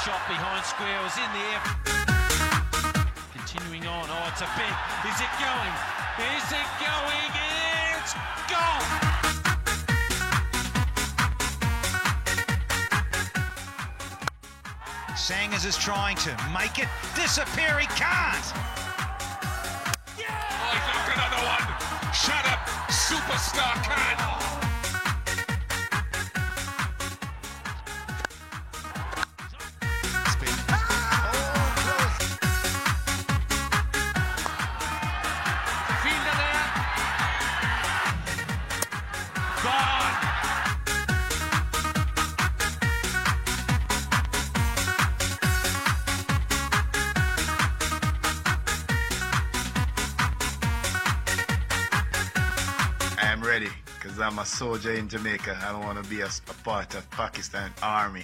shot behind square, was in the air. Continuing on, oh it's a bit, is it going? Is it going? It's gone! Sangers is trying to make it disappear, he can't! Yeah! Oh, he's got another one! Shut up, superstar Khan! Ready, because I'm a soldier in Jamaica. I don't want to be a part of Pakistan Army.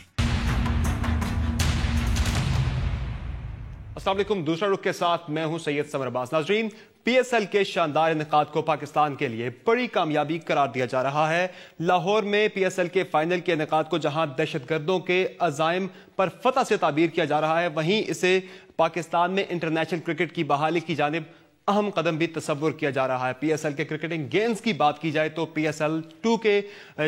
अस्सलाम वालेकुम। दूसरा रुख के साथ मैं हूं Syed summer Abbas. नाजरीन, PSL के शानदार इनेकाद को पाकिस्तान के लिए बड़ी कामयाबी करार दिया जा रहा है। लाहौर में PSL के फाइनल के इनेकाद को जहां दहशतगर्दों के अज़ाइम पर फतह से ताबीर किया जा रहा है, वहीं इसे पाकिस्तान में इंटरनेशनल क्रिकेट की बहाली की जानिब अहम कदम भी तस्वुर किया जा रहा है। PSL के क्रिकेटिंग गेम्स की बात की जाए तो PSL 2 के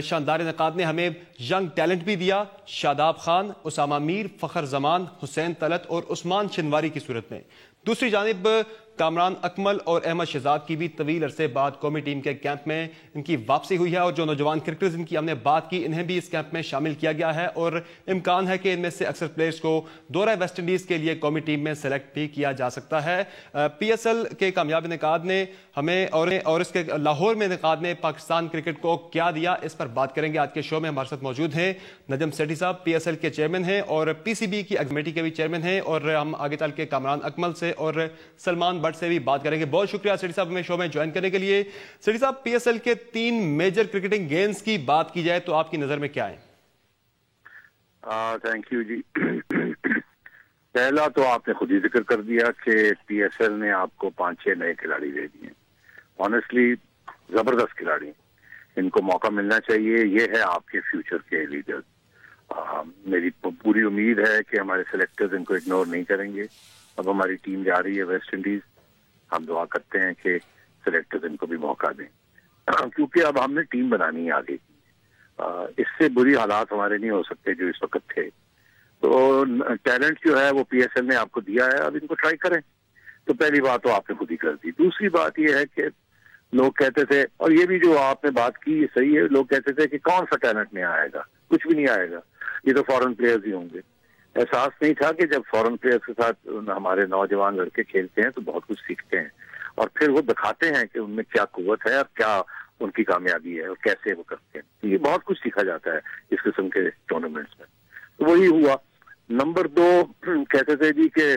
शानदार इनेकाद ने हमें यंग टैलेंट भी दिया। शादाब खान, उसामा मीर, फखर जमान, हुसैन तलत और उस्मान शिनवारी की सूरत में। दूसरी जानिब कामरान अकमल और अहमद शहजाद की भी तवील अरसे बाद कौमी टीम के कैंप में इनकी वापसी हुई है और जो नौजवान क्रिकेटर्स इनकी हमने बात की, इन्हें भी इस कैंप में शामिल किया गया है और इम्कान है कि इनमें से अक्सर प्लेयर्स को दौरा वेस्ट इंडीज़ के लिए कौमी टीम में सेलेक्ट भी किया जा सकता है। PSL के कामयाब इनेकाद ने हमें और इसके लाहौर में इनेकाद ने पाकिस्तान क्रिकेट को क्या दिया, इस पर बात करेंगे। आज के शो में हमारे साथ मौजूद हैं नजम सेठी साहब, PSL के चेयरमैन हैं और PCB की कमेटी के भी चेयरमैन हैं, और हम आगे चल के कामरान अकमल से और सलमान भट्ट से भी बात करेंगे। बहुत शुक्रिया सेठी साहब हमें शो में ज्वाइन करने के लिए। सेठी साहब, PSL के 3 मेजर क्रिकेटिंग गेम्स की बात की जाए तो आपकी नजर में क्या है? थैंक यू जी। पहला तो आपने खुद ही जिक्र कर दिया कि PSL ने आपको 5-6 नए खिलाड़ी दे दिए। ऑनेस्टली जबरदस्त खिलाड़ी, इनको मौका मिलना चाहिए। ये है आपके फ्यूचर के लीडर्स। मेरी पूरी उम्मीद है कि हमारे सिलेक्टर्स इनको इग्नोर नहीं करेंगे। अब हमारी टीम जा रही है वेस्ट इंडीज, हम दुआ करते हैं कि सिलेक्टर्स इनको भी मौका दें, क्योंकि अब हमने टीम बनानी है आगे की। इससे बुरी हालात हमारे नहीं हो सकते जो इस वक्त थे। तो टैलेंट जो है वो PSL ने आपको दिया है, अब इनको ट्राई करें। तो पहली बात तो आपने खुद ही कर दी। दूसरी बात ये है कि लोग कहते थे, और ये भी जो आपने बात की ये सही है, लोग कहते थे कि कौन सा टैलेंट नहीं आएगा, कुछ भी नहीं आएगा, ये तो फॉरेन प्लेयर्स ही होंगे। एहसास नहीं था कि जब फॉरेन प्लेयर्स के साथ हमारे नौजवान लड़के खेलते हैं तो बहुत कुछ सीखते हैं और फिर वो दिखाते हैं कि उनमें क्या कुव्वत है और क्या उनकी कामयाबी है और कैसे वो करते हैं। तो ये बहुत कुछ सीखा जाता है इस किस्म के टूर्नामेंट्स में। तो वही हुआ। नंबर 2 कहते थे जी कि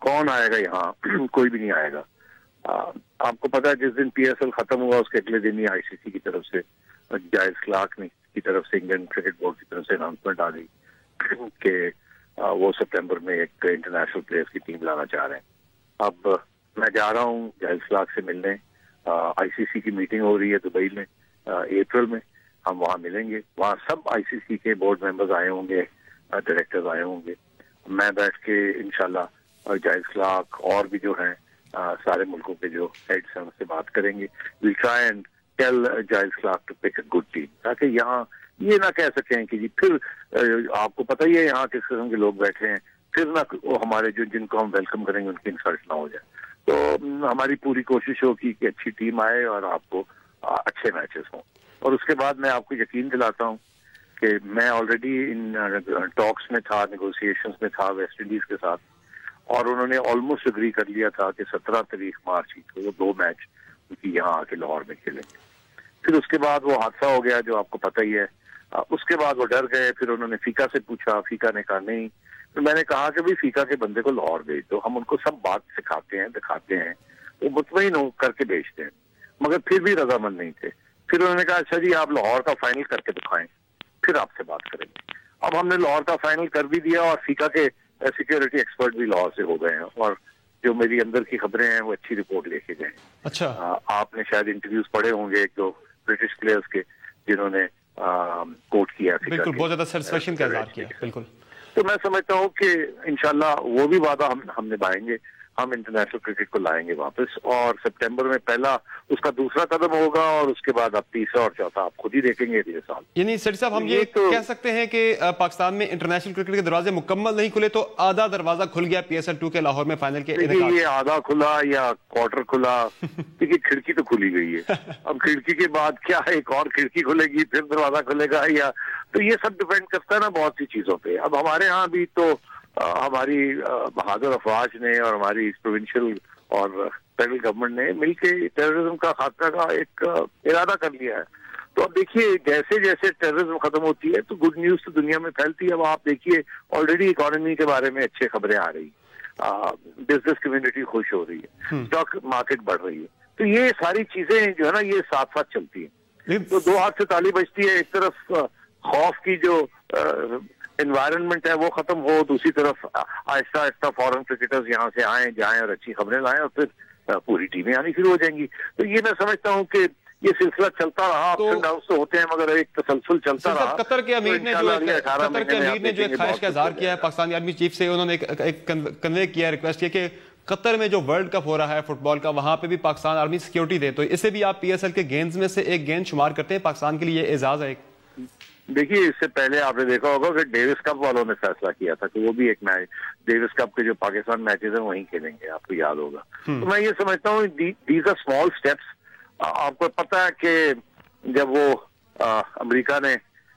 कौन आएगा यहाँ, कोई भी नहीं आएगा। आपको पता है जिस दिन PSL खत्म हुआ उसके अगले दिन ही ICC की तरफ से, जायज क्लार्क ने की तरफ से, इंडियन क्रिकेट बोर्ड की तरफ से अनाउंसमेंट आ गई कि वो सितंबर में एक इंटरनेशनल प्लेयर्स की टीम लाना चाह रहे हैं। अब मैं जा रहा हूँ जायज क्लार्क से मिलने। ICC की मीटिंग हो रही है दुबई में अप्रैल में, हम वहाँ मिलेंगे। वहाँ सब ICC के बोर्ड मेंबर्स आए होंगे, डायरेक्टर्स आए होंगे। मैं बैठ के इंशाल्लाह जायज क्लार्क और भी जो हैं सारे मुल्कों के जो हेड्स हैं उनसे बात करेंगे। विल ट्राई एंड टेल जायज Clarke to pick a good team, ताकि यहाँ ये ना कह सकें कि जी फिर आपको पता ही है यहाँ किस किस्म के लोग बैठे हैं, फिर ना हमारे जो जिनको हम वेलकम करेंगे उनकी इंसल्ट ना हो जाए। तो हमारी पूरी कोशिश होगी कि अच्छी टीम आए और आपको अच्छे मैचेस हों। और उसके बाद मैं आपको यकीन दिलाता हूँ कि मैं ऑलरेडी इन टॉक्स में था, नेगोशिएशंस में था वेस्ट इंडीज के साथ, और उन्होंने ऑलमोस्ट एग्री कर लिया था कि 17 तारीख मार्च को वो 2 मैच उनकी यहाँ आके लाहौर में खेलेंगे। फिर उसके बाद वो हादसा हो गया जो आपको पता ही है। उसके बाद वो डर गए। फिर उन्होंने फीका से पूछा, फीका ने कहा नहीं। तो मैंने कहा कि भाई फीका के बंदे को लाहौर भेज दो, हम उनको सब बात सिखाते हैं, दिखाते हैं, वो मुतमईन हो करके भेजते हैं। मगर फिर भी रजामंद नहीं थे। फिर उन्होंने कहा अच्छा जी आप लाहौर का फाइनल करके दिखाएं, फिर आपसे बात करेंगे। अब हमने लाहौर का फाइनल कर भी दिया और फीका के सिक्योरिटी एक्सपर्ट भी लाहौर से हो गए हैं, और जो मेरी अंदर की खबरें हैं वो अच्छी रिपोर्ट लेके गए। अच्छा, आपने शायद इंटरव्यूज पढ़े होंगे 1-2 ब्रिटिश प्लेयर्स के जिन्होंने कोट किया। बिल्कुल, बहुत ज्यादा सेटिस्फेक्शन का इजहार किया। बिल्कुल। तो मैं समझता हूँ कि इंशाल्लाह वो भी वादा हम निभाएंगे, हम इंटरनेशनल क्रिकेट को लाएंगे वापस, और सितंबर में पहला उसका दूसरा कदम होगा, और उसके बाद अब तीसरा और चौथा आप खुद ही देखेंगे ये साल। यानी सेठी साहब हम ये कह सकते हैं कि पाकिस्तान में इंटरनेशनल क्रिकेट के दरवाजे मुकम्मल नहीं खुले तो आधा दरवाजा खुल गया PSL 2 के लाहौर में फाइनल के इनेकाद। ये आधा खुला या क्वार्टर खुला, देखिए खिड़की तो खुली गई है, अब खिड़की के बाद क्या एक और खिड़की खुलेगी, फिर दरवाजा खुलेगा, या तो ये सब डिपेंड करता है ना बहुत सी चीजों पे। अब हमारे यहाँ भी तो हमारी बहादुर अफवाज ने और हमारी प्रोविंशियल और फेडरल गवर्नमेंट ने मिलकर टेररिज्म का खात्मा का एक इरादा कर लिया है। तो अब देखिए जैसे जैसे टेररिज्म खत्म होती है तो गुड न्यूज तो दुनिया में फैलती है। अब आप देखिए ऑलरेडी इकोनॉमी के बारे में अच्छी खबरें आ रही, बिजनेस कम्युनिटी खुश हो रही है, स्टॉक मार्केट बढ़ रही है। तो ये सारी चीजें जो है ना ये साथ साथ चलती है, तो दो हाथ से ताली बजती है। एक तरफ खौफ की जो एनवायरनमेंट है वो खत्म हो, दूसरी तरफ आहिस्ता आहिस्ता फॉरेन क्रिकेटर्स यहाँ से आए जाएं और अच्छी खबरें लाएं, और फिर पूरी टीमें आनी शुरू हो जाएंगी। तो ये मैं समझता हूँ कि ये सिलसिला चलता रहा, अप्स एंड डाउन्स तो होते हैं मगर एक तसलसल चलता रहा। कतर के अमीर ने जो एक ख्वाहिश का इजहार किया है पाकिस्तानी आर्मी चीफ से, उन्होंने एक कन्वे किया, रिक्वेस्ट किया कि कतर में जो वर्ल्ड कप हो रहा है फुटबॉल का, वहां पे भी पाकिस्तान आर्मी सिक्योरिटी दे। तो इसे भी आप PSL के गेंद में से एक गेंद शुमार करते हैं? पाकिस्तान के लिए एजाज है? देखिए इससे पहले आपने देखा होगा कि डेविस कप वालों ने फैसला किया था कि वो भी एक मैच, डेविस कप के जो पाकिस्तान मैचेस हैं वहीं खेलेंगे, आपको याद होगा। तो मैं ये समझता हूँ दीज आर स्मॉल स्टेप्स। आपको पता है कि जब वो अमेरिका ने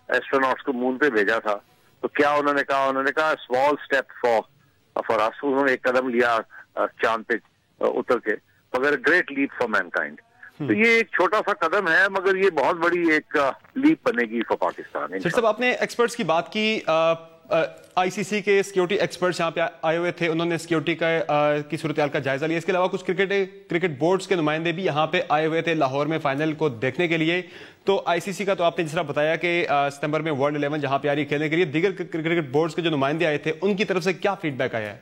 एस्ट्रोनॉट्स को मून पे भेजा था तो क्या उन्होंने कहा स्मॉल स्टेप फॉर अस। उन्होंने एक कदम लिया चांद पे उतर के, मगर ग्रेट लीप फॉर मैनकाइंड। तो ये एक छोटा सा कदम है मगर ये बहुत बड़ी एक लीप बनेगी फॉर पाकिस्तान। सर साहब आपने एक्सपर्ट्स की बात की, ICC के सिक्योरिटी एक्सपर्ट्स यहाँ पे आए हुए थे, उन्होंने सिक्योरिटी की सूरत-ए-हाल का जायजा लिया। इसके अलावा कुछ क्रिकेट बोर्ड्स के नुमाइंदे भी यहाँ पे आए हुए थे लाहौर में फाइनल को देखने के लिए। तो ICC का तो आपने जिस तरह बताया कि सितंबर में वर्ल्ड 11 जहाँ पे आ रही खेलने के लिए, दीगर क्रिकेट बोर्ड्स के जो नुमाइंदे आए थे उनकी तरफ से क्या फीडबैक आया है?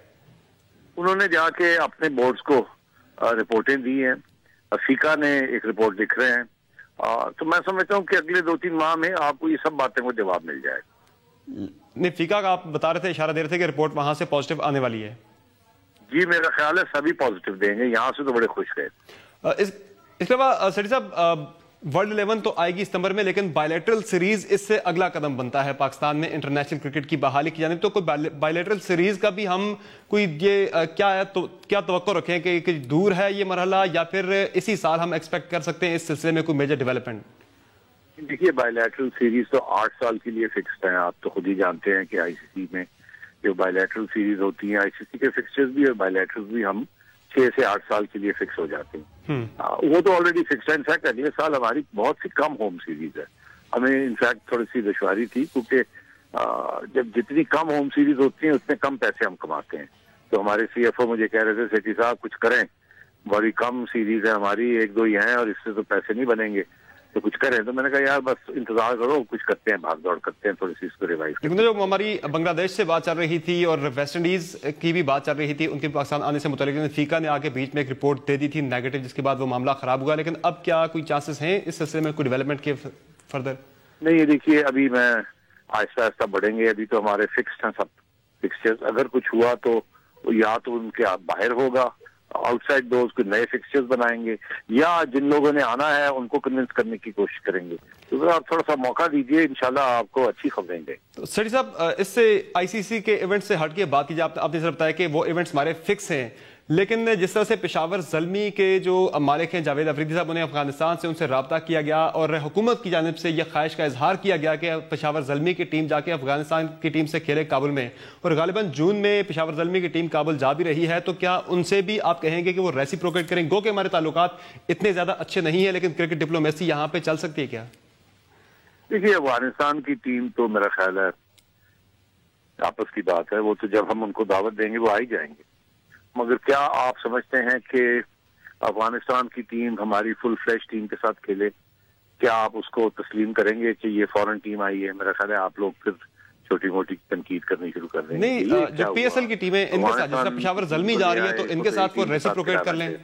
उन्होंने जाके अपने बोर्ड्स को रिपोर्टें दी हैं, फीका ने एक रिपोर्ट लिख रहे हैं, तो मैं समझता हूँ कि अगले 2-3 माह में आपको ये सब बातें को जवाब मिल जाएगा। नहीं, फीका का आप बता रहे थे, इशारा दे रहे थे कि रिपोर्ट वहां से पॉजिटिव आने वाली है। जी मेरा ख्याल है सभी पॉजिटिव देंगे, यहाँ से तो बड़े खुश गए। इसके अलावा सेठी साहब वर्ल्ड 11 तो आएगी सितंबर में, लेकिन बायलैटरल सीरीज इससे अगला कदम बनता है पाकिस्तान में इंटरनेशनल क्रिकेट की बहाली की जानिब। तो कोई बायलैटरल सीरीज का भी हम कोई ये क्या तवक्को रखें कि दूर है ये मरहला, या फिर इसी साल हम एक्सपेक्ट कर सकते हैं इस सिलसिले में कोई मेजर डेवलपमेंट? देखिए बायलैटरल सीरीज तो 8 साल के लिए फिक्स्ड है। आप तो खुद ही जानते हैं कि ICC में जो बायलैटरल सीरीज होती है, ICC के फिक्सचर्स भी और बायलैटरल भी हम 6 से 8 साल के लिए फिक्स हो जाते हैं। वो तो ऑलरेडी फिक्स्ड है। इनफैक्ट अगले साल हमारी बहुत सी कम होम सीरीज है। हमें इनफैक्ट थोड़ी सी दुश्वारी थी क्योंकि जब जितनी कम होम सीरीज होती है उतने कम पैसे हम कमाते हैं। तो हमारे CFO मुझे कह रहे थे सेठी साहब कुछ करें, बड़ी कम सीरीज है हमारी, 1-2 ही हैं और इससे तो पैसे नहीं बनेंगे, तो कुछ करें। तो मैंने कहा यार बस इंतजार करो, कुछ करते हैं, भाग दौड़ करते हैं, थोड़ी सी इसको रिवाइज करते हैं। जो हमारी बांग्लादेश से बात चल रही थी और वेस्ट इंडीज की भी बात चल रही थी, उनके पाकिस्तान आने से मुताल्लिक फीका ने आके बीच में एक रिपोर्ट दे दी थी नेगेटिव, जिसके बाद वो मामला खराब हुआ। लेकिन अब क्या कोई चांसेस हैं इस सिलसिले में कोई डेवलपमेंट के फर्दर? नहीं, ये देखिए अभी मैं आहिस्ता आहिस्ता बढ़ेंगे। अभी तो हमारे फिक्स्ड हैं सब फिक्सचर्स। अगर कुछ हुआ तो या तो उनके बाहर होगा, आउटसाइड डोर्स को नए फिक्सचर्स बनाएंगे, या जिन लोगों ने आना है उनको कन्विंस करने की कोशिश करेंगे। तो आप थोड़ा सा मौका दीजिए, इंशाल्लाह आपको अच्छी खबरें देंगे। तो सेठी साहब इससे ICC के इवेंट से हट के बात कीजिए। आपने जरा बताया कि वो इवेंट्स हमारे फिक्स हैं, लेकिन जिस तरह से पेशावर ज़ल्मी के जो मालिक हैं जावेद अफरीदी साहब, उन्हें अफगानिस्तान से उनसे रब्ता किया गया और हुकूमत की जानिब से यह ख्वाहिश का इजहार किया गया कि पेशावर ज़ल्मी की टीम जाके अफगानिस्तान की टीम से खेले काबुल में, और गालिबन जून में पेशावर ज़ल्मी की टीम काबुल जा भी रही है। तो क्या उनसे भी आप कहेंगे कि वो रेसिप्रोकेट करें? गो के हमारे ताल्लुकात इतने ज़्यादा अच्छे नहीं है, लेकिन क्रिकेट डिप्लोमेसी यहाँ पे चल सकती है क्या? देखिए अफगानिस्तान की टीम तो मेरा ख्याल है आपस की बात है, वो तो जब हम उनको दावत देंगे वो आ ही जाएंगे। मगर क्या आप समझते हैं कि अफगानिस्तान की टीम हमारी फुल फ्लैश टीम के साथ खेले? क्या आप उसको तस्लीम करेंगे कि ये फॉरेन टीम आई है? मेरा ख्याल है आप लोग फिर छोटी मोटी तनकीद करनी शुरू कर देंगे। नहीं, जो PSL की टीमें इनके साथ, जिसका पेशावर ज़ल्मी जा रही है, तो इनके साथ वो रेसिप्रोकेट कर लें।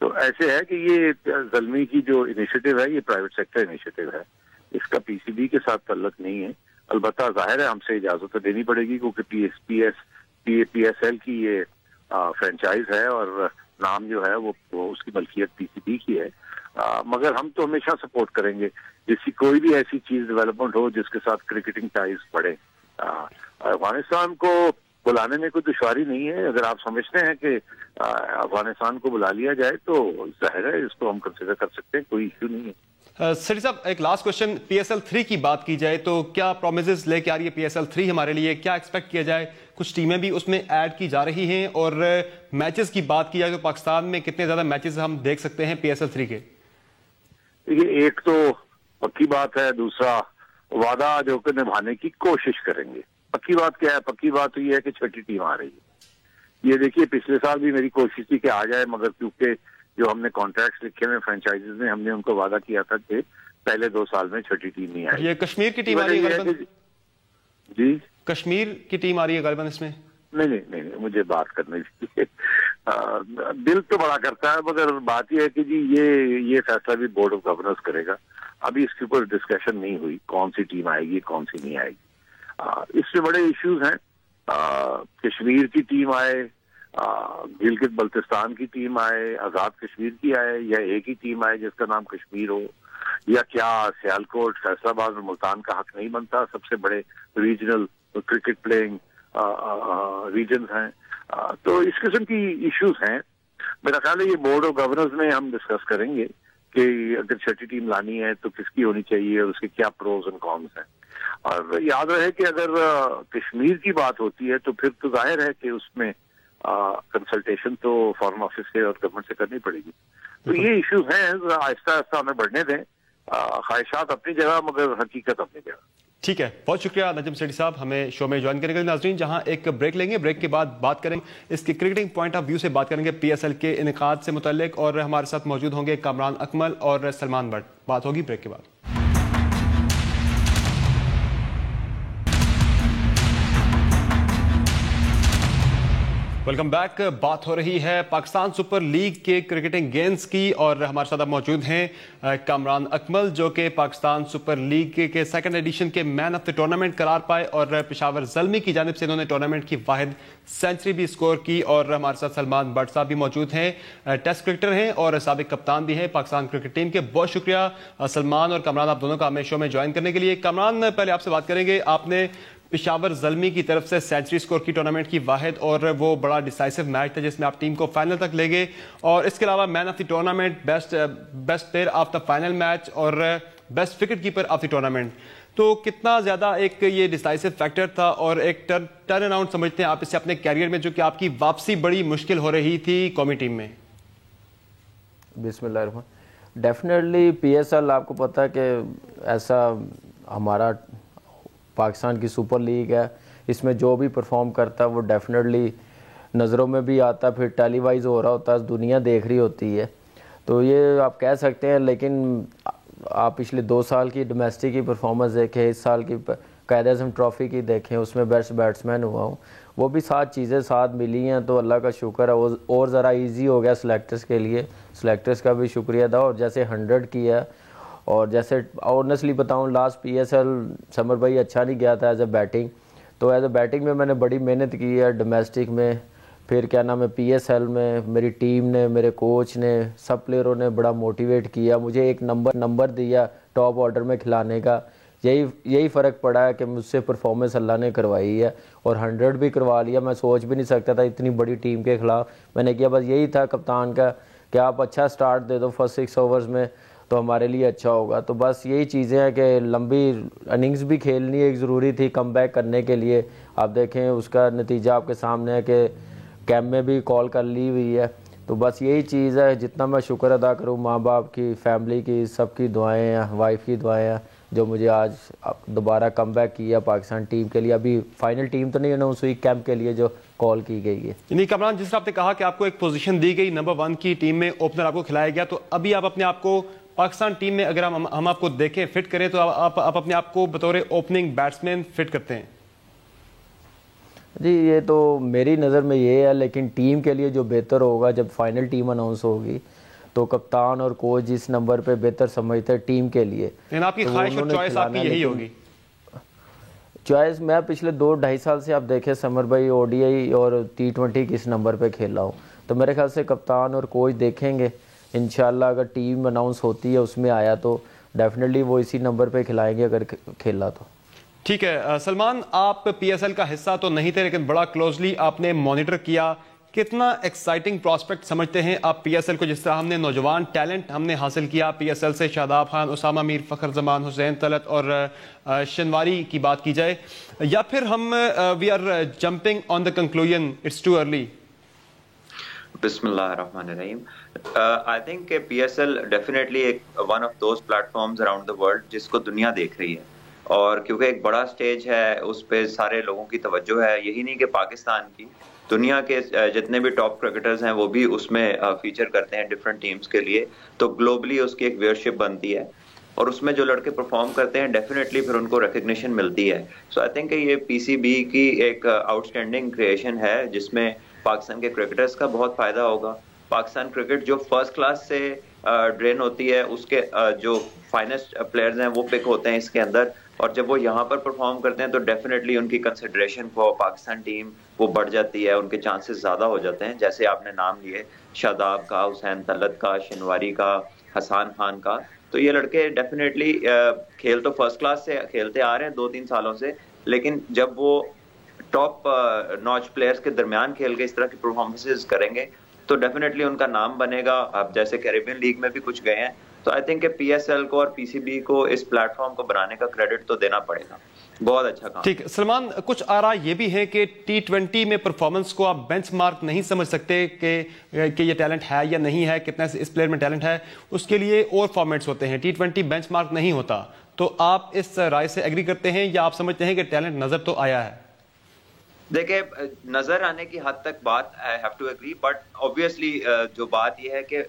तो ऐसे है कि ये ज़ल्मी की जो इनिशिएटिव है ये प्राइवेट सेक्टर इनिशिएटिव है, इसका PCB के साथ ताल्लुक नहीं है। अलबत्ता जाहिर है हमसे इजाजत तो देनी पड़ेगी, क्योंकि PSL की ये फ्रेंचाइज है और नाम जो है वो उसकी मलकियत PCB की है। मगर हम तो हमेशा सपोर्ट करेंगे जिसकी कोई भी ऐसी चीज डेवलपमेंट हो जिसके साथ क्रिकेटिंग टाइज बढ़े। अफगानिस्तान को बुलाने में कोई दुश्वारी नहीं है। अगर आप समझते हैं कि अफगानिस्तान को बुला लिया जाए तो जाहिर है इसको हम कंसिडर कर सकते हैं, कोई इश्यू नहीं है। सर साहब, एक लास्ट क्वेश्चन, PSL 3 की बात की जाए तो क्या प्रोमिसेस लेके आ रही है PSL 3 हमारे लिए? क्या एक्सपेक्ट किया जाए? कुछ टीमें भी उसमें ऐड की जा रही हैं, और मैचेस की बात की जाए तो पाकिस्तान में कितने ज्यादा मैचेस हम देख सकते हैं PSL 3 के? ये एक तो पक्की बात है, दूसरा वादा जो कि निभाने की कोशिश करेंगे। पक्की बात क्या है? पक्की बात तो ये है कि छठी टीम आ रही है। ये देखिए पिछले साल भी मेरी कोशिश थी कि आ जाए, मगर क्योंकि जो हमने कॉन्ट्रैक्ट्स लिखे हुए फ्रेंचाइजीज में, हमने उनको वादा किया था कि पहले 2 साल में छठी टीम नहीं आई। ये कश्मीर की टीम आ रही है जी, कश्मीर की टीम आ रही है गलबन इसमें? नहीं, मुझे बात करने दीजिए। दिल तो बड़ा करता है, मगर बात यह है कि जी ये फैसला भी बोर्ड ऑफ गवर्नर्स करेगा। अभी इसके ऊपर डिस्कशन नहीं हुई कौन सी टीम आएगी कौन सी नहीं आएगी। इससे बड़े इश्यूज हैं। कश्मीर की टीम आए, गिलगित बल्तिस्तान की टीम आए, आजाद कश्मीर की आए, या एक ही टीम आए जिसका नाम कश्मीर हो, या क्या सियालकोट, फैसलाबाद और मुल्तान का हक नहीं बनता? सबसे बड़े रीजनल क्रिकेट प्लेइंग रीजन हैं। तो इस किस्म की इश्यूज हैं। मेरा ख्याल है ये बोर्ड ऑफ गवर्नर्स में हम डिस्कस करेंगे कि अगर छठी टीम लानी है तो किसकी होनी चाहिए और उसके क्या प्रोज एंड कॉन्स हैं। और याद रहे कि अगर कश्मीर की बात होती है तो फिर तो जाहिर है कि उसमें कंसल्टेशन तो फॉरेन ऑफिस से और गवर्नमेंट से करनी पड़ेगी। तो ये इश्यूज हैं, आहिस्ता आहिस्ता हमें बढ़ने दें। ख्वाहिशात अपनी जगह मगर हकीकत अपनी जगह। ठीक है, बहुत शुक्रिया नजम सेठी साहब हमें शो में ज्वाइन करने के लिए। नाजरीन, जहां एक ब्रेक लेंगे, ब्रेक के बाद बात करेंगे इसके क्रिकेटिंग पॉइंट ऑफ व्यू से, बात करेंगे PSL के इनेकाद से मुतल्लिक, और हमारे साथ मौजूद होंगे कामरान अकमल और सलमान बट। बात होगी ब्रेक के बाद। Welcome back. बात हो रही है पाकिस्तान सुपर लीग के क्रिकेटिंग गेम्स की, और हमारे साथ अब मौजूद हैं कामरान अकमल, जो कि पाकिस्तान सुपर लीग के सेकंड एडिशन के मैन ऑफ द टूर्नामेंट करार पाए, और पेशावर ज़ल्मी की जानिब से इन्होंने टूर्नामेंट की वाहिद सेंचुरी भी स्कोर की। और हमारे साथ सलमान बट साहब भी मौजूद हैं, टेस्ट क्रिकेटर हैं और साबिक कप्तान भी हैं पाकिस्तान क्रिकेट टीम के। बहुत शुक्रिया सलमान और कामरान, आप दोनों का हमें शो में ज्वाइन करने के लिए। कामरान, पहले आपसे बात करेंगे। आपने पेशावर ज़ल्मी की तरफ से सेंचुरी स्कोर की टूर्नामेंट की वाहिद, और वो बड़ा डिसाइसिव मैच था जिसमें आप टीम को फाइनल तक ले गए, और इसके अलावा man of the tournament, best player of the final match और best wicket keeper of the tournament. तो कितना ज़्यादा एक ये डिसाइसिव फैक्टर था और एक टर्न अराउंड समझते हैं आप इसे अपने कैरियर में, जो कि आपकी वापसी बड़ी मुश्किल हो रही थी कौमी टीम में? बिस्मिल्लाह, डेफिनेटली PSL आपको पता है कि ऐसा हमारा पाकिस्तान की सुपर लीग है, इसमें जो भी परफॉर्म करता है वो डेफिनेटली नज़रों में भी आता है, फिर टेलीवाइज हो रहा होता है, दुनिया देख रही होती है। तो ये आप कह सकते हैं, लेकिन आप पिछले 2 साल की डोमेस्टिक की परफॉर्मेंस देखें, इस साल की कायद-ए-आज़म ट्रॉफ़ी की देखें, उसमें बेस्ट बैट्समैन हुआ हूँ, वो भी 7 चीज़ें साथ मिली हैं, तो अल्लाह का शुक्र है। और ज़रा इजी हो गया सिलेक्टर्स के लिए, सिलेक्टर्स का भी शुक्रिया था। और जैसे 100 किया, और जैसे ऑनेस्टली बताऊं, लास्ट PSL समर भाई अच्छा नहीं गया था एज ए बैटिंग, तो एज ए बैटिंग में मैंने बड़ी मेहनत की है डोमेस्टिक में, फिर क्या नाम है PSL में मेरी टीम ने, मेरे कोच ने, सब प्लेयरों ने बड़ा मोटिवेट किया, मुझे एक नंबर दिया टॉप ऑर्डर में खिलाने का। यही फ़र्क पड़ा है कि मुझसे परफॉर्मेंस अल्लाह ने करवाई है, और 100 भी करवा लिया। मैं सोच भी नहीं सकता था इतनी बड़ी टीम के ख़िलाफ़। मैंने किया, बस यही था कप्तान का कि आप अच्छा स्टार्ट दे दो फर्स्ट 6 ओवर्स में तो हमारे लिए अच्छा होगा। तो बस यही चीज़ें हैं कि लंबी इनिंग्स भी खेलनी एक ज़रूरी थी कमबैक करने के लिए। आप देखें उसका नतीजा आपके सामने है कि कैम्प में भी कॉल कर ली हुई है। तो बस यही चीज़ है, जितना मैं शुक्र अदा करूँ माँ बाप की, फैमिली की, सबकी दुआएं हैं, वाइफ की दुआएं हैं, जो मुझे आज दोबारा कमबैक किया पाकिस्तान टीम के लिए। अभी फाइनल टीम तो नहीं अनाउंस हुई, कैंप के लिए जो कॉल की गई है। यानी कमरान, जिस तरह आपने कहा कि आपको एक पोजीशन दी गई, नंबर 1 की टीम में ओपनर आपको खिलाया गया, तो अभी आप अपने आप को पाकिस्तान टीम में अगर हम आपको देखें, फिट करें, तो आप अपने आप को बतौर ओपनिंग बैट्समैन फिट करते हैं? जी, ये तो मेरी नज़र में ये है, लेकिन टीम के लिए जो बेहतर होगा, जब फाइनल टीम अनाउंस होगी तो कप्तान और कोच जिस नंबर पे बेहतर समझते हैं टीम के लिए, लेकिन आपकी ख्वाहिश और चॉइस आपकी यही होगी? चॉइस मैं पिछले 2-2.5 साल से आप देखें समर भाई ODI और T20 किस नंबर पे खेला हूँ, तो मेरे ख्याल से कप्तान और कोच देखेंगे इंशाल्लाह, अगर टीम अनाउंस होती है उसमें आया तो डेफिनेटली वो इसी नंबर पे खिलाएंगे अगर खेला तो। ठीक है सलमान, आप PSL का हिस्सा तो नहीं थे लेकिन बड़ा क्लोजली आपने मॉनिटर किया, कितना एक्साइटिंग प्रोस्पेक्ट समझते हैं आप PSL को? जिस तरह हमने नौजवान टैलेंट हमने हासिल किया PSL से, शादाब खान, उसामा मीर, फ़खर जमान, हुसैन तलत और शनवारी की बात की जाए, या फिर हम we are jumping on the conclusion it's too early? बिस्मिल्लाहिर्रहमानिर्रहीम। आई थिंक PSL डेफिनेटली एक one of those platforms around the world जिसको दुनिया देख रही है, और क्योंकि एक बड़ा स्टेज है उस पे सारे लोगों की तवज्जो है, यही नहीं कि पाकिस्तान की, दुनिया के जितने भी टॉप क्रिकेटर्स हैं वो भी उसमें फीचर करते हैं डिफरेंट टीम्स के लिए, तो ग्लोबली उसकी एक व्यूअरशिप बनती है और उसमें जो लड़के परफॉर्म करते हैं डेफिनेटली फिर उनको रिकग्निशन मिलती है। सो आई थिंक ये PCB की एक आउटस्टैंडिंग क्रिएशन है जिसमें पाकिस्तान के क्रिकेटर्स का बहुत फायदा होगा। पाकिस्तान क्रिकेट जो फर्स्ट क्लास से ड्रेन होती है उसके जो फाइनेस्ट प्लेयर्स हैं वो पिक होते हैं इसके अंदर, और जब वो यहाँ पर परफॉर्म करते हैं तो डेफिनेटली उनकी कंसिडरेशन फॉर पाकिस्तान टीम वो बढ़ जाती है, उनके चांसेस ज़्यादा हो जाते हैं। जैसे आपने नाम लिए शादाब का, हुसैन तलत का, शनवारी का, हसन खान का, तो ये लड़के डेफिनेटली खेल तो फर्स्ट क्लास से खेलते आ रहे हैं 2-3 सालों से, लेकिन जब वो टॉप नॉच प्लेयर्स के दरमियान खेल के इस तरह की परफॉर्मेंसेज करेंगे तो डेफिनेटली उनका नाम बनेगा। अब जैसे कैरेबियन लीग में भी कुछ गए हैं, तो आई थिंक PSL को और PCB को इस प्लेटफॉर्म को बनाने का क्रेडिट तो देना पड़ेगा, बहुत अच्छा काम। ठीक सलमान, कुछ आरा ये भी है कि T20 में परफॉर्मेंस को आप बेंचमार्क नहीं समझ सकते कि ये टैलेंट है या नहीं है, कितना इस प्लेयर में टैलेंट है, उसके लिए और फॉर्मेट्स होते हैं, T20 बेंचमार्क नहीं होता। तो आप इस राय से एग्री करते हैं या आप समझते हैं कि टैलेंट नजर तो आया है? देखिए, नजर आने की हद तक बात I have to agree, but obviously जो बात यह है कि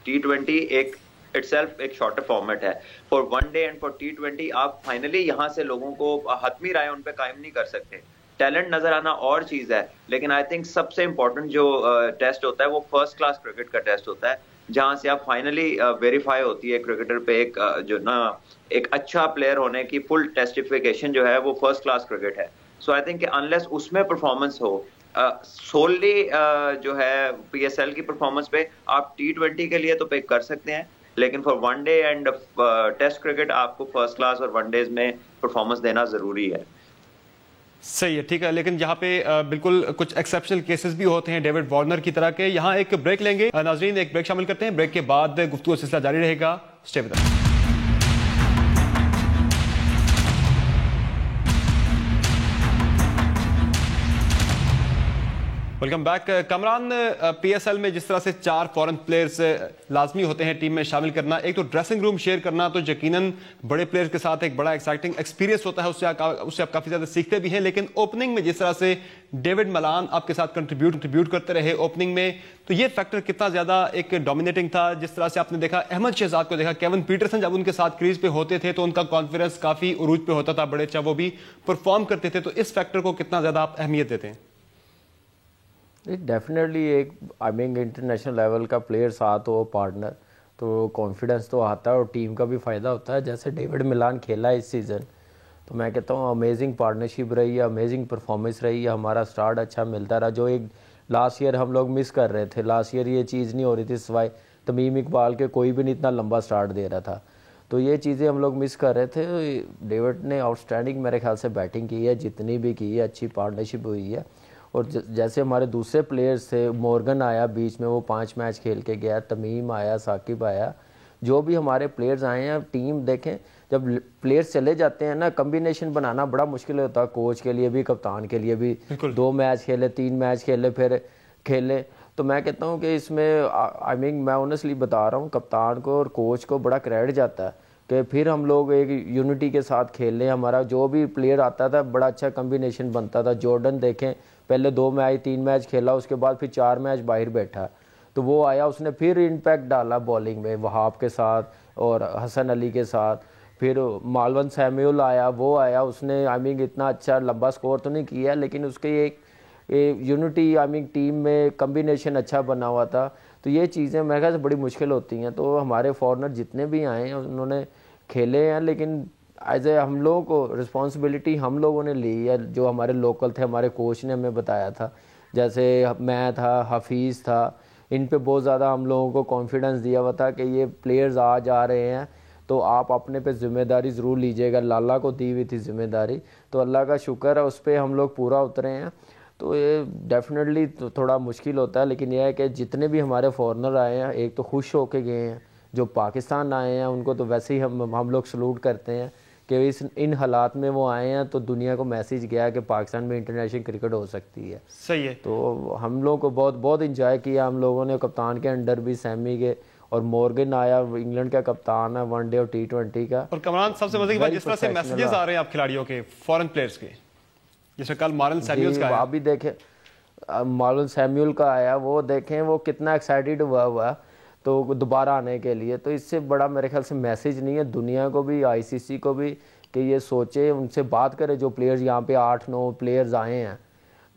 T20 एक इटसेल्फ एक शॉर्टर फॉर्मेट है। For one day and for T20 आप फाइनली यहाँ से लोगों को हतमी राय उन पे कायम नहीं कर सकते। टैलेंट नजर आना और चीज है, लेकिन आई थिंक सबसे इंपॉर्टेंट जो टेस्ट होता है वो फर्स्ट क्लास क्रिकेट का टेस्ट होता है, जहां से आप फाइनली वेरीफाई होती है क्रिकेटर पे एक जो ना एक अच्छा प्लेयर होने की फुल टेस्टिफिकेशन जो है वो फर्स्ट क्लास क्रिकेट है। सो आई थिंक अनलेस उसमें परफॉर्मेंस हो सोलली जो है PSL की परफॉर्मेंस पे, आप T20 के लिए तो पिक कर सकते हैं, लेकिन for one day and test cricket आपको फर्स्ट क्लास और वनडेज में परफॉर्मेंस देना जरूरी है। सही है, ठीक है, लेकिन यहाँ पे बिल्कुल कुछ एक्सेप्शनल केसेस भी होते हैं डेविड वार्नर की तरह के। यहाँ एक ब्रेक लेंगे नाजरीन, एक ब्रेक शामिल करते हैं, ब्रेक के बाद गुफ्तगू सिलसिला जारी रहेगा। Stay with us. Welcome back. Kamran, PSL में जिस तरह से 4 फॉरेन प्लेयर्स लाजमी होते हैं टीम में शामिल करना, एक तो ड्रेसिंग रूम शेयर करना तो यकीनन बड़े प्लेयर्स के साथ एक बड़ा एक्साइटिंग एक्सपीरियंस होता है, उससे आप काफ़ी ज़्यादा सीखते भी हैं, लेकिन ओपनिंग में जिस तरह से डेविड मलान आपके साथ कंट्रीब्यूट करते रहे ओपनिंग में, तो ये फैक्टर कितना ज़्यादा एक डोमिनेटिंग था? जिस तरह से आपने देखा अहमद शहजाद को देखा, केविन पीटरसन जब उनके साथ क्रीज पे होते थे तो उनका कॉन्फिडेंस काफ़ी उरूज पे होता था, बड़े अच्छा वो भी परफॉर्म करते थे, तो इस फैक्टर को कितना ज़्यादा आप अहमियत देते हैं? डेफिनेटली एक आई मीन इंटरनेशनल लेवल का प्लेयर साथ हो पार्टनर तो कॉन्फिडेंस तो आता है और टीम का भी फ़ायदा होता है। जैसे डेविड मिलान खेला इस सीज़न, तो मैं कहता हूँ अमेजिंग पार्टनरशिप रही है, अमेजिंग परफॉर्मेंस रही है, हमारा स्टार्ट अच्छा मिलता रहा, जो एक लास्ट ईयर हम लोग मिस कर रहे थे। लास्ट ईयर ये चीज़ नहीं हो रही थी, सिवाय तमीम इकबाल के कोई भी नहीं इतना लंबा स्टार्ट दे रहा था, तो ये चीज़ें हम लोग मिस कर रहे थे। डेविड ने आउटस्टैंडिंग मेरे ख्याल से बैटिंग की है, जितनी भी की है अच्छी पार्टनरशिप हुई है। और जैसे हमारे दूसरे प्लेयर्स थे, मॉर्गन आया बीच में, वो 5 मैच खेल के गया, तमीम आया, साकिब आया, जो भी हमारे प्लेयर्स आए हैं। टीम देखें, जब प्लेयर्स चले जाते हैं ना, कम्बिनेशन बनाना बड़ा मुश्किल होता है, कोच के लिए भी कप्तान के लिए भी। 2 मैच खेले, 3 मैच खेले, फिर खेले, तो मैं कहता हूँ कि इसमें आई मीन मैं ऑनेस्टली बता रहा हूँ, कप्तान को और कोच को बड़ा क्रेडिट जाता है कि फिर हम लोग एक यूनिटी के साथ खेल रहे हैं। हमारा जो भी प्लेयर आता था बड़ा अच्छा कम्बिनेशन बनता था। जॉर्डन देखें, पहले 2 मैच 3 मैच खेला, उसके बाद फिर 4 मैच बाहर बैठा, तो वो आया, उसने फिर इम्पैक्ट डाला बॉलिंग में वहाब के साथ और हसन अली के साथ। फिर मालवन सैमुअल आया, वो आया, उसने आई मीन इतना अच्छा लंबा स्कोर तो नहीं किया, लेकिन उसके एक यूनिटी आई मीन टीम में कम्बिनेशन अच्छा बना हुआ था। तो ये चीज़ें मेरे ख्याल से बड़ी मुश्किल होती हैं। तो हमारे फॉरनर जितने भी आए हैं उन्होंने खेले हैं, लेकिन एज ए हम लोगों को रिस्पॉन्सिबिलिटी हम लोगों ने ली है, जो हमारे लोकल थे, हमारे कोच ने हमें बताया था, जैसे मैं था, हफीज़ था, इन पे बहुत ज़्यादा हम लोगों को कॉन्फिडेंस दिया हुआ था कि ये प्लेयर्स आ जा रहे हैं तो आप अपने पे ज़िम्मेदारी ज़रूर लीजिएगा। लाला को दी हुई थी ज़िम्मेदारी, तो अल्लाह का शुक्र है उस पर हम लोग पूरा उतरे हैं। तो ये डेफिनेटली तो थोड़ा मुश्किल होता है, लेकिन यह है कि जितने भी हमारे फॉरनर आए हैं एक तो खुश होके गए हैं, जो पाकिस्तान आए हैं उनको तो वैसे ही हम लोग सलूट करते हैं कि इन हालात में वो आए हैं तो दुनिया को मैसेज गया है कि पाकिस्तान में इंटरनेशनल क्रिकेट हो सकती है। सही है। तो हम लोग को बहुत बहुत इंजॉय किया हम लोगों ने, कप्तान के अंडर भी, सैमी के, और मॉर्गन आया, इंग्लैंड का कप्तान है वनडे और T20 का। और कमरान, सबसे मजे की बात, जिस तरह से मैसेजेस आ रहे हैं आप खिलाड़ियों के, फॉरेन प्लेयर्स के, जैसे कल मार्लन सैमुअल्स का आया, आप भी देखें मार्लन सैमुअल का आया, वो देखें वो कितना एक्साइटेड हुआ तो दोबारा आने के लिए। तो इससे बड़ा मेरे ख्याल से मैसेज नहीं है दुनिया को भी, ICC को भी, कि ये सोचे, उनसे बात करें जो प्लेयर्स यहाँ पे 8-9 प्लेयर्स आए हैं,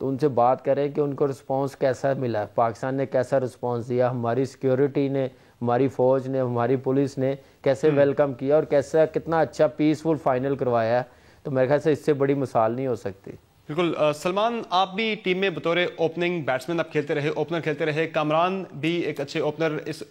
तो उनसे बात करें कि उनको रिस्पांस कैसा मिला, पाकिस्तान ने कैसा रिस्पांस दिया, हमारी सिक्योरिटी ने, हमारी फ़ौज ने, हमारी पुलिस ने कैसे वेलकम किया और कैसा कितना अच्छा पीसफुल फाइनल करवाया है। तो मेरे ख्याल से इससे बड़ी मिसाल नहीं हो सकती। बिल्कुल। सलमान, आप भी टीम में बतौर ओपनिंग बैट्समैन आप खेलते रहे, ओपनर खेलते रहे, कामरान भी एक अच्छे ओपनर इस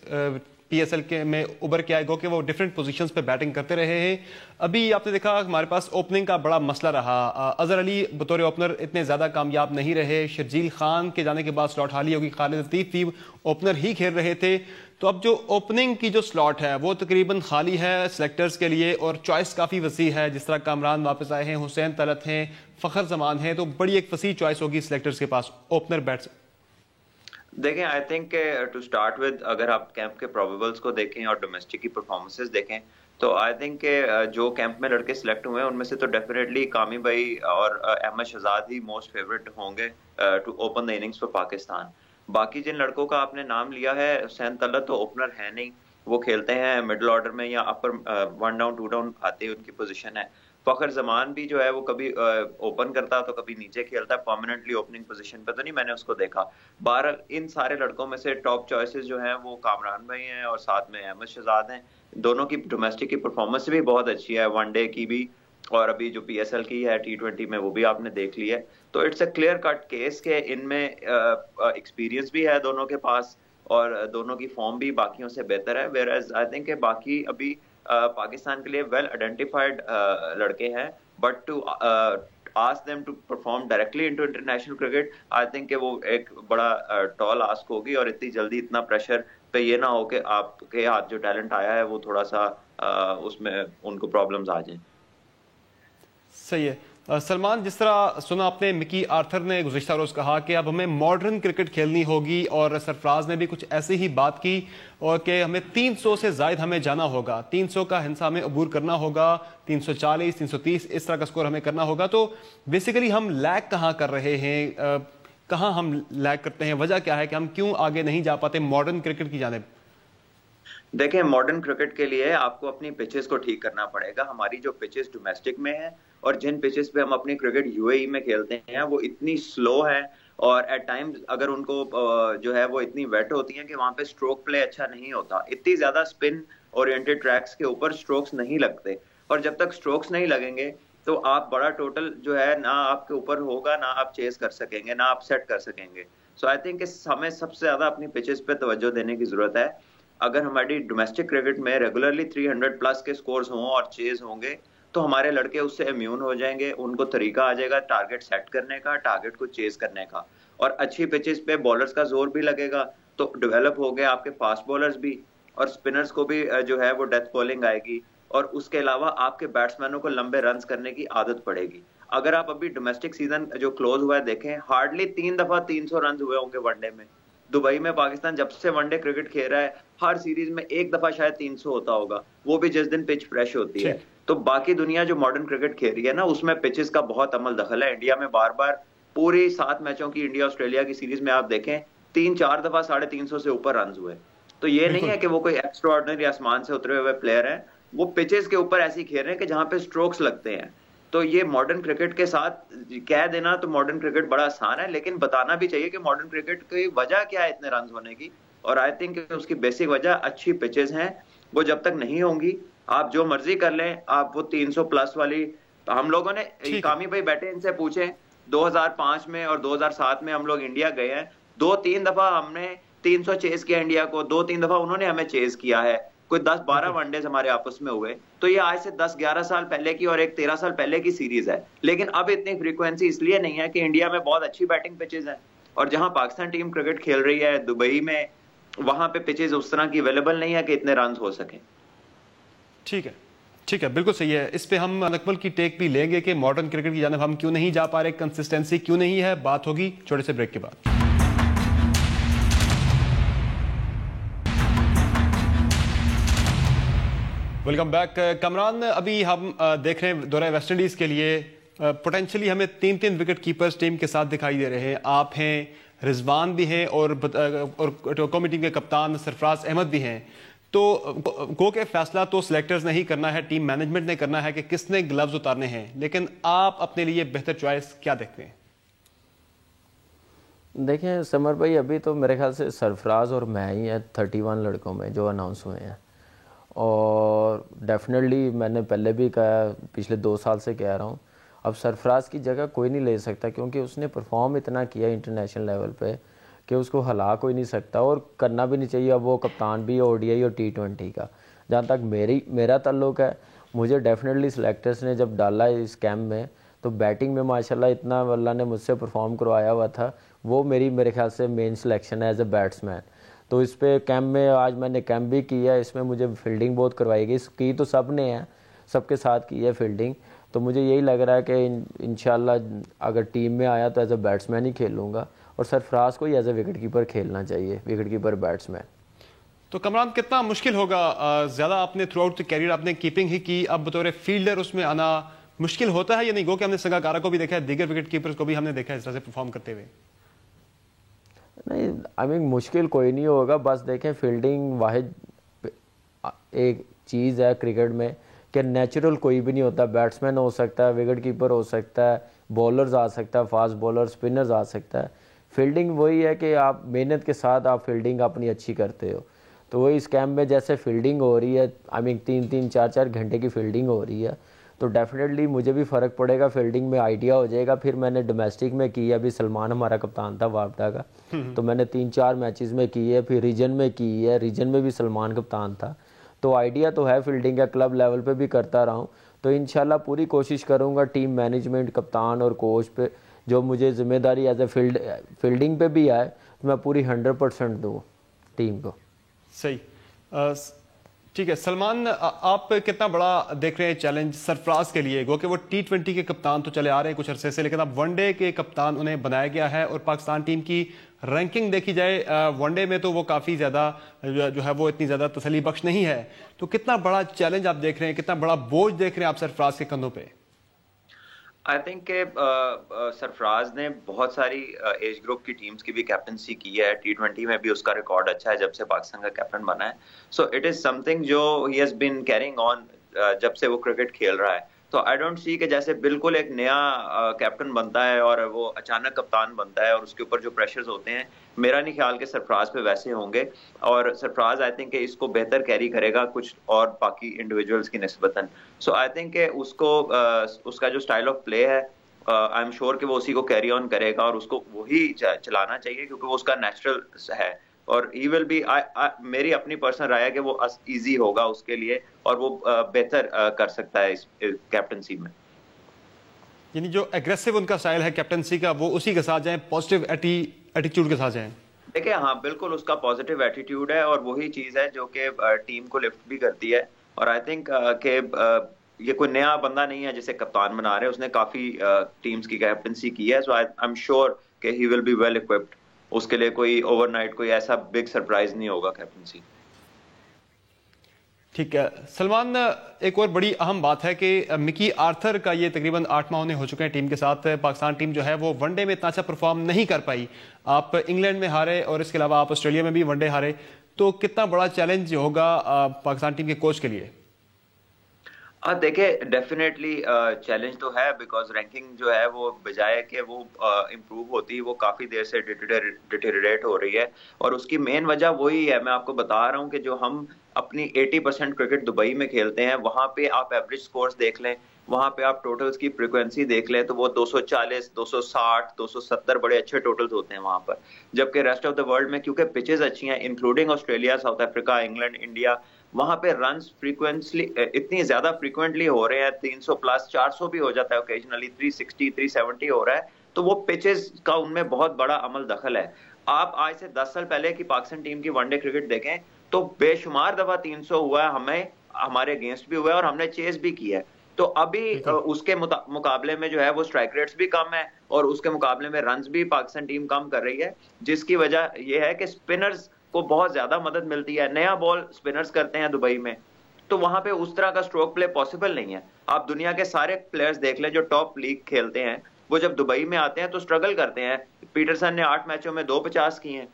PSL के में उभर के आए, गो कि वो डिफरेंट पोजीशंस पे बैटिंग करते रहे हैं। अभी आपने देखा हमारे पास ओपनिंग का बड़ा मसला रहा, अजहर अली बतौर ओपनर इतने ज़्यादा कामयाब नहीं रहे, शर्जील खान के जाने के बाद स्लॉट खाली होगी, खालिद लतीफ़ भी ओपनर ही खेल रहे थे। तो अब जो ओपनिंग की जो स्लॉट है वो तकरीबन खाली है सेलेक्टर्स के लिए, और चॉइस काफ़ी वसी है, जिस तरह कामरान वापस आए हैं, हुसैन तलत हैं, फ़खर जमान है, तो बड़ी एक वसी चॉइस होगी सेलेक्टर्स के पास ओपनर बैट्स। देखें, I think to start with, अगर आप कैंप के प्रोबेबल्स को देखें और डोमेस्टिक की परफॉर्मेंसेस देखें, तो आई थिंक जो कैंप में लड़के सिलेक्ट हुए हैं उनमें से तो डेफिनेटली कामी भाई और अहमद शहजाद ही मोस्ट फेवरेट होंगे to open the innings for Pakistan. बाकी जिन लड़कों का आपने नाम लिया है, हुसैन तलत तो ओपनर है नहीं, वो खेलते हैं मिडिल ऑर्डर में या अपर 1 डाउन 2 डाउन आते हैं उनकी पोजीशन है। फखर जमान भी जो है वो कभी ओपन करता तो कभी नीचे खेलता है, परमानेंटली ओपनिंग पोजीशन पे तो नहीं मैंने उसको देखा। बहरहाल इन सारे लड़कों में से टॉप चॉइसेस जो हैं वो कामरान भाई हैं और साथ में अहमद शहजाद हैं। दोनों की डोमेस्टिक की परफॉर्मेंस भी बहुत अच्छी है, वनडे की भी, और अभी जो PSL की है T20 में वो भी आपने देख ली है। तो it's a clear cut case के इनमें एक्सपीरियंस भी है दोनों के पास और दोनों की फॉर्म भी बाकियों से बेहतर है। वेयर एज आई थिंक बाकी अभी पाकिस्तान के लिए वेल आइडेंटिफाइड लड़के हैं, but to ask them to perform directly into international cricket, I think वो एक बड़ा टॉल आस्क होगी और इतनी जल्दी इतना प्रेशर पे ये ना हो कि आपके हाथ जो टैलेंट आया है वो थोड़ा सा उसमें उनको प्रॉब्लम्स आ जाएं। सही है। सलमान, जिस तरह सुना आपने, मिकी आर्थर ने गुज़िश्ता रोज़ कहा कि अब हमें मॉडर्न क्रिकेट खेलनी होगी, और सरफराज ने भी कुछ ऐसी ही बात की, और कि हमें 300 से ज़ायद हमें जाना होगा, 300 का हिस्सा हमें अबूर करना होगा, 340, 330 इस तरह का स्कोर हमें करना होगा। तो बेसिकली हम लैग कहाँ कर रहे हैं, कहाँ हम लैग करते हैं, वजह क्या है कि हम क्यों आगे नहीं जा पाते मॉडर्न क्रिकेट की जानिब? देखें, मॉडर्न क्रिकेट के लिए आपको अपनी पिचेस को ठीक करना पड़ेगा। हमारी जो पिचेस डोमेस्टिक में है और जिन पिचेस पे हम अपनी क्रिकेट UAE में खेलते हैं वो इतनी स्लो है, और एट टाइम्स अगर उनको जो है वो इतनी वेट होती है कि वहां पे स्ट्रोक प्ले अच्छा नहीं होता। इतनी ज्यादा स्पिन ओरिएंटेड ट्रैक्स के ऊपर स्ट्रोक्स नहीं लगते, और जब तक स्ट्रोक्स नहीं लगेंगे तो आप बड़ा टोटल जो है ना आपके ऊपर होगा, ना आप चेस कर सकेंगे, ना आप सेट कर सकेंगे। सो आई थिंक हमें सबसे ज्यादा अपनी पिचेस पे तवज्जो देने की जरूरत है। अगर हमारी डोमेस्टिक क्रिकेट में रेगुलरली 300 प्लस के स्कोर्स हों और चेज होंगे तो हमारे लड़के उससे इम्यून हो जाएंगे, उनको तरीका आ जाएगा टारगेट सेट करने का, टारगेट को चेज करने का, और अच्छी पिचेस पे बॉलर्स का जोर भी लगेगा तो डेवलप हो गए आपके फास्ट बॉलर्स भी, और स्पिनर्स को भी जो है वो डेथ बॉलिंग आएगी, और उसके अलावा आपके बैट्समैनों को लंबे रन्स करने की आदत पड़ेगी। अगर आप अभी डोमेस्टिक सीजन जो क्लोज हुआ है देखें, हार्डली 3 दफा 300 रन हुए होंगे वनडे में। दुबई में पाकिस्तान जब से वनडे क्रिकेट खेल रहा है हर सीरीज में एक दफा शायद 300 होता होगा, वो भी जिस दिन पिच फ्रेश होती है। तो बाकी दुनिया जो मॉडर्न क्रिकेट खेल रही है ना, उसमें पिचेस का बहुत अमल दखल है। इंडिया में बार बार पूरी 7 मैचों की इंडिया ऑस्ट्रेलिया की सीरीज में आप देखें 3-4 दफा 350 से ऊपर रन हुए। तो ये नहीं है कि वो कोई एक्स्ट्रा ऑर्डिनरी आसमान से उतरे हुए प्लेयर हैं, वो पिचेस के ऊपर ऐसी खेल रहे हैं कि जहां पे स्ट्रोक्स लगते हैं। तो ये मॉडर्न क्रिकेट के साथ कह देना तो मॉडर्न क्रिकेट बड़ा आसान है, लेकिन बताना भी चाहिए कि मॉडर्न क्रिकेट की वजह क्या है इतने रन होने की। और आई थिंक उसकी बेसिक वजह अच्छी पिचेस हैं, वो जब तक नहीं होंगी आप जो मर्जी कर लें, आप वो 300 प्लस वाली, हम लोगों ने कामी भाई बैठे इनसे पूछे 2005 में और 2007 में हम लोग इंडिया गए हैं, 2-3 दफा हमने 300 चेस किया इंडिया को, 2-3 दफा उन्होंने हमें चेस किया है, कोई 10-12 वनडेज हमारे आपस में हुए। तो ये आज से 10-11 साल पहले की और एक 13 साल पहले की सीरीज है। लेकिन अब इतनी फ्रीक्वेंसी इसलिए नहीं है कि इंडिया में बहुत अच्छी बैटिंग पिचेज है, और जहां पाकिस्तान टीम क्रिकेट खेल रही है दुबई में, वहां पे पिचेज उस तरह की अवेलेबल नहीं है कि इतने रन हो सके। ठीक है, ठीक है, बिल्कुल सही है। इस पे हम नकमल की टेक भी लेंगे कि मॉडर्न क्रिकेट की जानिब हम क्यों नहीं जा पा रहे, कंसिस्टेंसी क्यों नहीं है। बात होगी छोटे से ब्रेक के बाद। Welcome back. कमरान, अभी हम देख रहे हैं दौरे वेस्ट इंडीज के लिए पोटेंशियली हमें 3-3 विकेट कीपर्स टीम के साथ दिखाई दे रहे हैं। आप हैं, रिजवान भी हैं और कौमी टीम के कप्तान सरफराज अहमद भी हैं। तो गो के फैसला तो सिलेक्टर्स ने ही करना है, टीम मैनेजमेंट ने करना है कि किसने ग्लव्स उतारने हैं, लेकिन आप अपने लिए बेहतर चॉइस क्या देखते हैं? देखें समर भाई, अभी तो मेरे ख्याल से सरफराज और मैं ही हैं 31 लड़कों में जो अनाउंस हुए हैं, और डेफिनेटली मैंने पहले भी कहा, पिछले 2 साल से कह रहा हूँ, अब सरफराज की जगह कोई नहीं ले सकता, क्योंकि उसने परफॉर्म इतना किया इंटरनेशनल लेवल पे कि उसको हला कोई नहीं सकता, और करना भी नहीं चाहिए। अब वो कप्तान भी है ODI और T20 का। जहाँ तक मेरा ताल्लुक है, मुझे डेफिनेटली सिलेक्टर्स ने जब डाला इस कैंप में, तो बैटिंग में माशाल्लाह इतना अल्लाह ने मुझसे परफॉर्म करवाया हुआ था, वो मेरे ख्याल से मेन सिलेक्शन है एज ए बैट्समैन। तो इस पे कैंप में आज मैंने कैंप भी किया, इसमें मुझे फील्डिंग बहुत करवाई गई, की तो सब ने है, सबके साथ की है फील्डिंग। तो मुझे यही लग रहा है कि इंशाल्लाह अगर टीम में आया तो एज ए बैट्समैन ही खेलूँगा, और सरफराज को ही एज ए विकेट कीपर खेलना चाहिए, विकेट कीपर बैट्समैन। तो कमरान, कितना मुश्किल होगा, ज़्यादा आपने थ्रू आउट द कैरियर आपने कीपिंग ही की, अब बतौर फील्डर उसमें आना मुश्किल होता है या नहीं? गो कि हमने संगाकारा को भी देखा है, दीगर विकेट कीपर्स को भी हमने देखा है इस तरह से परफॉर्म करते हुए। नहीं, आई मीन मुश्किल कोई नहीं होगा, बस देखें फील्डिंग वाहिद एक चीज़ है क्रिकेट में कि नेचुरल कोई भी नहीं होता। बैट्समैन हो सकता है, विकेट कीपर हो सकता है, बॉलर्स आ सकता है, फास्ट बॉलर, स्पिनर्स आ सकता है। फील्डिंग वही है कि आप मेहनत के साथ आप फील्डिंग अपनी अच्छी करते हो। तो वही इस कैंप में जैसे फील्डिंग हो रही है, आई मीन 3-3, 4-4 घंटे की फील्डिंग हो रही है, तो डेफिनेटली मुझे भी फ़र्क पड़ेगा, फील्डिंग में आइडिया हो जाएगा। फिर मैंने डोमेस्टिक में की है, अभी सलमान हमारा कप्तान था वापडा का, तो मैंने 3-4 मैचेस में की है, फिर रीजन में की है, रीजन में भी सलमान कप्तान था, तो आइडिया तो है फील्डिंग का, क्लब लेवल पे भी करता रहा हूँ। तो इंशाल्लाह पूरी कोशिश करूँगा टीम मैनेजमेंट, कप्तान और कोच पे जो मुझे जिम्मेदारी एज ए फील्डिंग पे भी आए, तो मैं पूरी 100% दूँ टीम को। सही, ठीक है। सलमान, आप कितना बड़ा देख रहे हैं चैलेंज सरफराज के लिए? गो कि वो T20 के कप्तान तो चले आ रहे हैं कुछ अरसे से, लेकिन अब वनडे के कप्तान उन्हें बनाया गया है, और पाकिस्तान टीम की रैंकिंग देखी जाए वनडे में तो वो काफ़ी ज़्यादा जो है वो इतनी ज़्यादा तसल्ली बख्श नहीं है। तो कितना बड़ा चैलेंज आप देख रहे हैं, कितना बड़ा बोझ देख रहे हैं आप सरफराज के कंधों पे? आई थिंक के सरफराज ने बहुत सारी एज ग्रुप की टीम्स की भी कैप्टनसी की है, T20 में भी उसका रिकॉर्ड अच्छा है जब से पाकिस्तान का कैप्टन बना है। सो इट इज समथिंग जो he has been carrying on जब से वो क्रिकेट खेल रहा है। तो आई डोंट सी कि जैसे बिल्कुल एक नया कैप्टन बनता है और वो अचानक कप्तान बनता है और उसके ऊपर जो प्रेशर्स होते हैं, मेरा नहीं ख्याल कि सरफराज पे वैसे होंगे। और सरफराज आई थिंक इसको बेहतर कैरी करेगा कुछ और बाकी इंडिविजुअल्स की निस्बतन। सो आई थिंक उसको उसका जो स्टाइल ऑफ प्ले है, आई एम श्योर कि वो उसी को कैरी ऑन करेगा और उसको वही चलाना चाहिए, क्योंकि वो उसका नेचुरल है। और ही विल बी, मेरी अपनी पर्सनल राय है कि वो इजी होगा उसके लिए और वो बेहतर कर सकता है इस कैप्टनसी में। यानी जो एग्रेसिव उनका स्टाइल है कैप्टनसी का, वो उसी के साथ जाएं, पॉजिटिव एटीट्यूड के साथ जाएं। देखिए, हाँ बिल्कुल उसका पॉजिटिव एटीट्यूड है और वही चीज है जो कि टीम को लिफ्ट भी करती है। और आई थिंक कि ये कोई नया बंदा नहीं है जिसे कप्तान बना रहे हैं, उसने काफी टीम्स की कैप्टनसी की है। सो आई एम श्योर कि he will be well equipped. उसके लिए कोई ओवरनाइट कोई ऐसा बिग सरप्राइज नहीं होगा कैप्टनसी। ठीक है सलमान, एक और बड़ी अहम बात है कि मिकी आर्थर का ये तकरीबन 8 माह हो चुके हैं टीम के साथ। पाकिस्तान टीम जो है वो वनडे में इतना अच्छा परफॉर्म नहीं कर पाई। आप इंग्लैंड में हारे और इसके अलावा आप ऑस्ट्रेलिया में भी वनडे हारे, तो कितना बड़ा चैलेंज होगा पाकिस्तान टीम के कोच के लिए? देखिए डेफिनेटली चैलेंज तो है, बिकॉज रैंकिंग जो है वो बजाय कि वो इम्प्रूव होती है वो काफ़ी देर से डिटेरिएट हो रही है, और उसकी मेन वजह वही है, मैं आपको बता रहा हूँ कि जो हम अपनी 80% क्रिकेट दुबई में खेलते हैं, वहाँ पे आप एवरेज स्कोर्स देख लें, वहाँ पे आप टोटल्स की फ्रीक्वेंसी देख लें तो वो 240, 260, 270 बड़े अच्छे टोटल्स होते हैं वहाँ पर। जबकि रेस्ट ऑफ द वर्ल्ड में क्योंकि पिचेस अच्छी हैं, including Australia, south Africa, England, India, वहां पे रन्स फ्रीक्वेंटली इतनी ज्यादा फ्रीक्वेंटली हो रहे हैं, 300 प्लस, 400 भी हो जाता है ओकेजनली, 360, 370 हो रहा है, तो वो पिचेस का उनमें बहुत बड़ा अमल दखल है। आप आज से 10 साल पहले की पाकिस्तान टीम की वनडे क्रिकेट देखें तो बेशुमार दफा 300 हुआ है, हमें हमारे अगेंस्ट भी हुआ है और हमने चेस भी किया है। तो अभी उसके मुकाबले में जो है वो स्ट्राइक रेट्स भी कम है और उसके मुकाबले में रन्स भी पाकिस्तान टीम कम कर रही है, जिसकी वजह यह है कि स्पिनर्स को बहुत ज्यादा मदद मिलती है। नया बॉल स्पिनर्स करते हैं दुबई में, तो वहां पे उस तरह का स्ट्रोक प्ले पॉसिबल नहीं है। आप दुनिया के सारे प्लेयर्स देख लें जो टॉप लीग खेलते हैं, वो जब दुबई में आते हैं तो स्ट्रगल करते हैं। पीटरसन ने 8 मैचों में 2 50 किए हैं,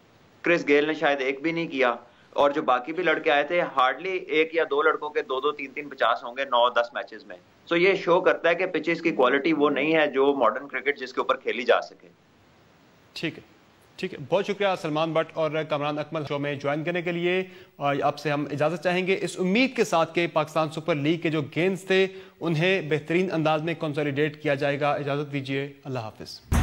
क्रिस गेल ने शायद 1 भी नहीं किया, और जो बाकी भी लड़के आए थे हार्डली 1 या 2 लड़कों के 2-2, 3-3 50 होंगे 9-10 मैचेस में। तो ये शो करता है कि पिचेस की क्वालिटी वो नहीं है जो मॉडर्न क्रिकेट जिसके ऊपर खेली जा सके। ठीक है, ठीक है, बहुत शुक्रिया सलमान भट्ट और कमरान अकमल शो में ज्वाइन करने के लिए। आपसे हम इजाज़त चाहेंगे इस उम्मीद के साथ कि पाकिस्तान सुपर लीग के जो गेंद्स थे उन्हें बेहतरीन अंदाज में कंसोलिडेट किया जाएगा। इजाज़त दीजिए, अल्लाह हाफिज़।